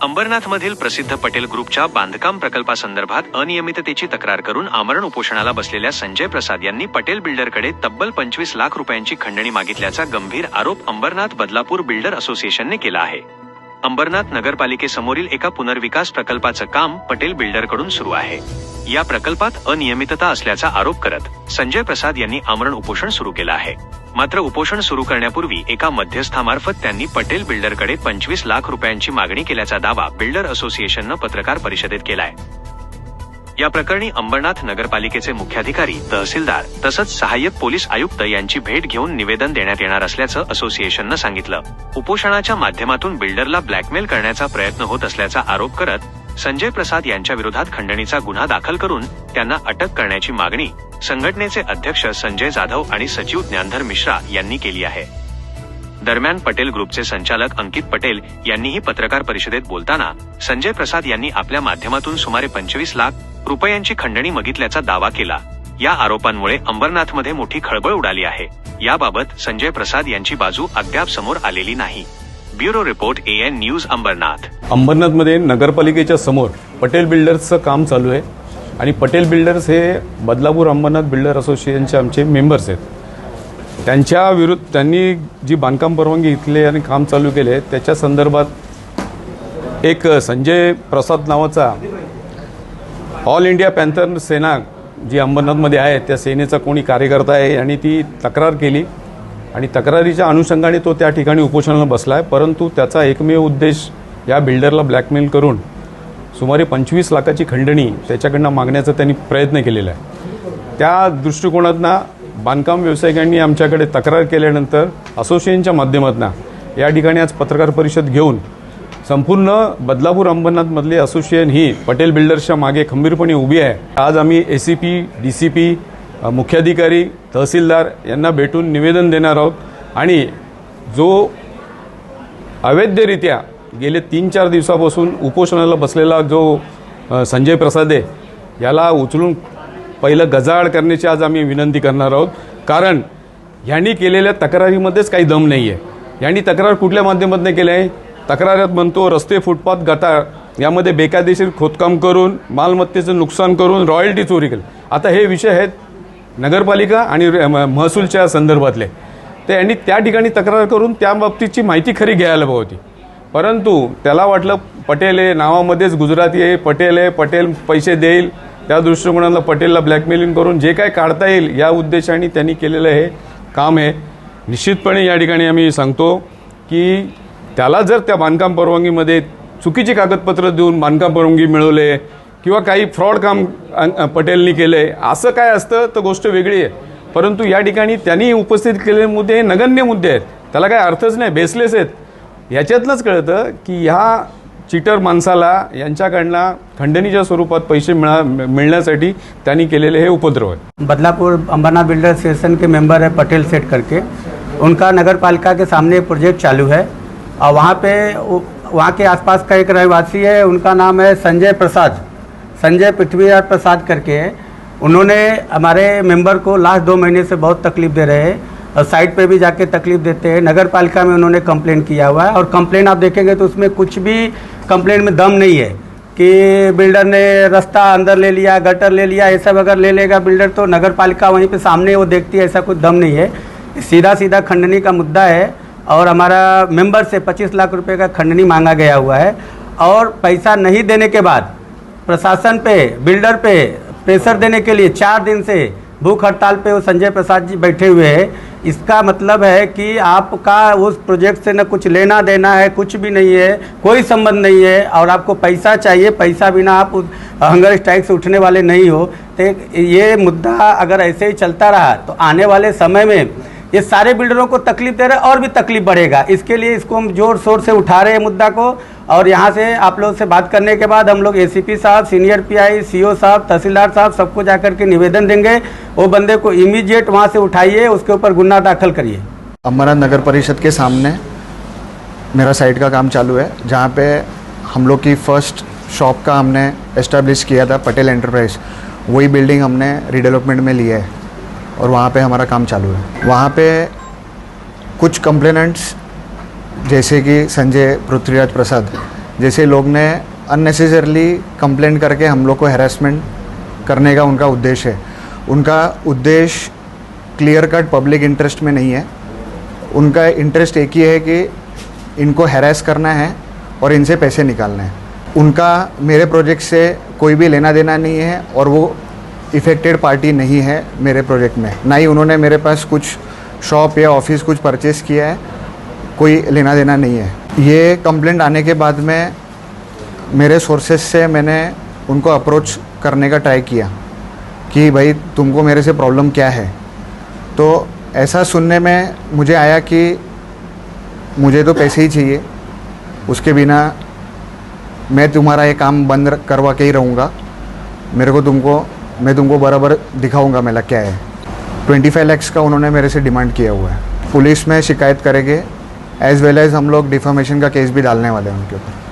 अंबरनाथमधील प्रसिद्ध पटेल ग्रुपच्या बांधकाम प्रकल्पासंदर्भात अनियमिततेची तक्रार करून आमरण उपोषणाला बसलेल्या संजय प्रसाद यांनी पटेल बिल्डरकडे तब्बल 25 लाख रुपयांची खंडणी मागितल्याचा गंभीर आरोप अंबरनाथ बदलापूर बिल्डर असोसिएशनने केला आहे। अंबरनाथ नगरपालिकेसमोरील एका पुनर्विकास प्रकल्पाचं काम पटेल बिल्डरकडून सुरू आहे। या प्रकल्पात अनियमितता असल्याचा आरोप करत संजय प्रसाद यांनी आमरण उपोषण सुरू केलं आहे। मात्र उपोषण सुरू करण्यापूर्वी एका मध्यस्थामार्फत त्यांनी पटेल बिल्डरकडे 25 लाख रुपयांची मागणी केल्याचा दावा बिल्डर असोसिएशननं पत्रकार परिषदेत केलाय। या प्रकरणी अंबरनाथ नगरपालिकेचे मुख्याधिकारी, तहसीलदार तसंच सहाय्यक पोलीस आयुक्त यांची भेट घेऊन निवेदन देण्यात येणार असल्याचं असोसिएशननं सांगितलं। उपोषणाच्या माध्यमातून बिल्डरला ब्लॅकमेल करण्याचा प्रयत्न होत असल्याचा आरोप करत संजय प्रसाद यांच्या विरोधात खंडणीचा गुन्हा दाखल करून त्यांना अटक करण्याची मागणी संघटनेचे अध्यक्ष संजय जाधव आणि सचिव ज्ञानधर मिश्रा यांनी केली आहे। दरम्यान पटेल ग्रुपचे संचालक अंकित पटेल यांनीही पत्रकार परिषदेत बोलताना संजय प्रसाद यांनी आपल्या माध्यमातून सुमारे 25 लाख रुपयांची खंडणी मागितल्याचा दावा केला। या आरोपांमुळे अंबरनाथमध्ये मोठी खळबळ उडाली आहे। याबाबत संजय प्रसाद यांची बाजू अद्याप समोर आलेली नाही। Bureau report AN news Ambernath. अंबरनाथमध्ये नगरपालिकेच्या समोर पटेल बिल्डर्सचं काम चालू आहे आणि पटेल बिल्डर्स हे बदलापूर अंबरनाथ बिल्डर असोसिएशनचे आमचे मेंबर्स आहेत। त्यांच्या विरुद्ध त्यांनी जी बांधकाम परवानगी घेतली आणि काम चालू केले त्याच्या संदर्भात एक संजय प्रसाद नावाचा ऑल इंडिया पॅन्थर सेना जी अंबरनाथमध्ये आहे त्या सेनेचा कोणी कार्यकर्ता आहे आणि ती तक्रार केली आणि तक्रारीच्या अनुषंगाने तो त्या ठिकाणी उपोषणाला बसला आहे। परंतु त्याचा एकमेव उद्देश या बिल्डरला ब्लॅकमेल करून सुमारे 25 लाखाची खंडणी त्याच्याकडनं मागण्याचा त्यांनी प्रयत्न केलेला आहे। त्या दृष्टिकोनातनं बांधकाम व्यावसायिकांनी आमच्याकडे तक्रार केल्यानंतर असोसिएशनच्या माध्यमातून या ठिकाणी आज पत्रकार परिषद घेऊन संपूर्ण बदलापूर अंबरनाथमधले असोसिएशन ही पटेल बिल्डर्सच्या मागे खंबीरपणे उभी आहे। आज आम्ही ACP, DCP, मुख्याधिकारी, तहसीलदार यांना भेटून निवेदन देणार आहोत आणि जो अवैधरित्या गेले 3-4 दिवसापासून उपोषणाला बसलेला जो संजय प्रसाद आहे याला उचलून पहिलं गजाआड करण्याची आज आम्ही विनंती करणार आहोत। कारण यांनी केलेल्या तक्रारीमध्येच काही दम नाही आहे। यांनी तक्रार कुठल्या माध्यमातून केली आहे? तक्रारात म्हणतो रस्ते, फुटपाथ, गटार यामध्ये बेकायदेशीर खोदकाम करून मालमत्तेचं नुकसान करून रॉयल्टी चोरी केली। आता हे विषय आहेत नगरपालिका आणि महसूलच्या संदर्भातले, ते यांनी त्या ठिकाणी तक्रार करून त्या बाबतीची माहिती खरी घ्यायला हवी होती। परंतु त्याला वाटलं पटेल आहे, नावामध्येच गुजराती आहे, पटेल पैसे देईल, त्या दृष्टिकोनाला पटेलला ब्लॅकमेलिंग करून जे काय काढता येईल या उद्देशाने त्यांनी केलेलं हे काम आहे। निश्चितपणे या ठिकाणी आम्ही सांगतो की त्याला जर त्या बांधकाम परवानगीमध्ये चुकीची कागदपत्र देऊन बांधकाम परवानगी मिळवले किंवा काही फ्रॉड काम पटेलनी केले असं काय असतं तर गोष्ट वेगळी आहे। परंतु या ठिकाणी त्यांनी उपस्थित केलेले मुद्दे नगण्य मुद्दे आहेत, त्याला काही अर्थच नाही, बेसलेस आहेत। याच्यातलंच कळतं की ह्या चीटर माणसाला यांच्याकडनं खंडणीच्या स्वरूपात पैसे मिळण्यासाठी त्यांनी केलेले हे उपद्रव आहे। बदलापुर अंबरनाथ बिल्डर एसोसिएशन के मेंबर है पटेल सेठ करके, उनका नगर पालिका के सामने प्रोजेक्ट चालू है और वहाँ के आसपास का एक रहवासी है, उनका नाम है संजय पृथ्वीराज प्रसाद करके। उन्होंने हमारे मेंबर को लास्ट 2 महीने से बहुत तकलीफ दे रहे हैं और साइट पे भी जाके तकलीफ देते हैं। नगर पालिका में उन्होंने कंप्लेन किया हुआ है और कंप्लेन आप देखेंगे तो उसमें कुछ भी कंप्लेन में दम नहीं है कि बिल्डर ने रास्ता अंदर ले लिया, गटर ले लिया, ये सब अगर ले लेगा बिल्डर तो नगर पालिका वहीं पे सामने वो देखती है, ऐसा कुछ दम नहीं है। सीधा खंडनी का मुद्दा है और हमारा मेंबर से 25 लाख रुपए का खंडनी मांगा गया हुआ है और पैसा नहीं देने के बाद प्रशासन पे, बिल्डर पे प्रेशर देने के लिए 4 दिन से भूख हड़ताल पे वो संजय प्रसाद जी बैठे हुए हैं। इसका मतलब है कि आपका उस प्रोजेक्ट से न कुछ लेना देना है, कुछ भी नहीं है, कोई संबंध नहीं है और आपको पैसा चाहिए, पैसा बिना आप हंगर स्ट्राइक से उठने वाले नहीं हो। तो ये मुद्दा अगर ऐसे ही चलता रहा तो आने वाले समय में ये सारे बिल्डरों को तकलीफ दे रहे हैं और भी तकलीफ बढ़ेगा। इसके लिए इसको हम जोर शोर से उठा रहे हैं मुद्दा को और यहाँ से आप लोग से बात करने के बाद हम लोग ACP साहब, सीनियर PI, CO साहब, तहसीलदार साहब सबको जाकर के निवेदन देंगे। वो बंदे को इमीडिएट वहाँ से उठाइए, उसके ऊपर गुन्हा दाखिल करिए। अंबरनाथ नगर परिषद के सामने मेरा साइट का काम चालू है, जहाँ पे हम लोग की फर्स्ट शॉप का हमने एस्टेब्लिश किया था पटेल एंटरप्राइज। वही बिल्डिंग हमने रीडेवलपमेंट में लिया है और वहाँ पे हमारा काम चालू है। वहाँ पे कुछ कंप्लेनेंट्स जैसे कि संजय पृथ्वीराज प्रसाद, जैसे लोग ने अननेसेसरली कंप्लेंट करके हम लोग को हैरेसमेंट करने का उनका उद्देश्य है। उनका उद्देश्य क्लियर कट पब्लिक इंटरेस्ट में नहीं है। उनका इंटरेस्ट एक ही है कि इनको हैरेस करना है और इनसे पैसे निकालने हैं। उनका मेरे प्रोजेक्ट से कोई भी लेना देना नहीं है और वो इफेक्टेड पार्टी नहीं है मेरे प्रोजेक्ट में। ना ही उन्होंने मेरे पास कुछ शॉप या ऑफिस कुछ परचेस किया है, कोई लेना देना नहीं है। ये कंप्लेंट आने के बाद में मेरे सोर्सेस से मैंने उनको अप्रोच करने का ट्राई किया कि भाई तुमको मेरे से प्रॉब्लम क्या है। तो ऐसा सुनने में मुझे आया कि मुझे तो पैसे ही चाहिए, उसके बिना मैं तुम्हारा ये काम बंद करवा के ही रहूँगा। मैं तुमको बराबर दिखाऊंगा मेरा क्या है। 25 लाख का उन्होंने मेरे से डिमांड किया हुआ है। पुलिस में शिकायत करेंगे, एज वेल एज हम लोग डिफामेशन का केस भी डालने वाले हैं उनके ऊपर।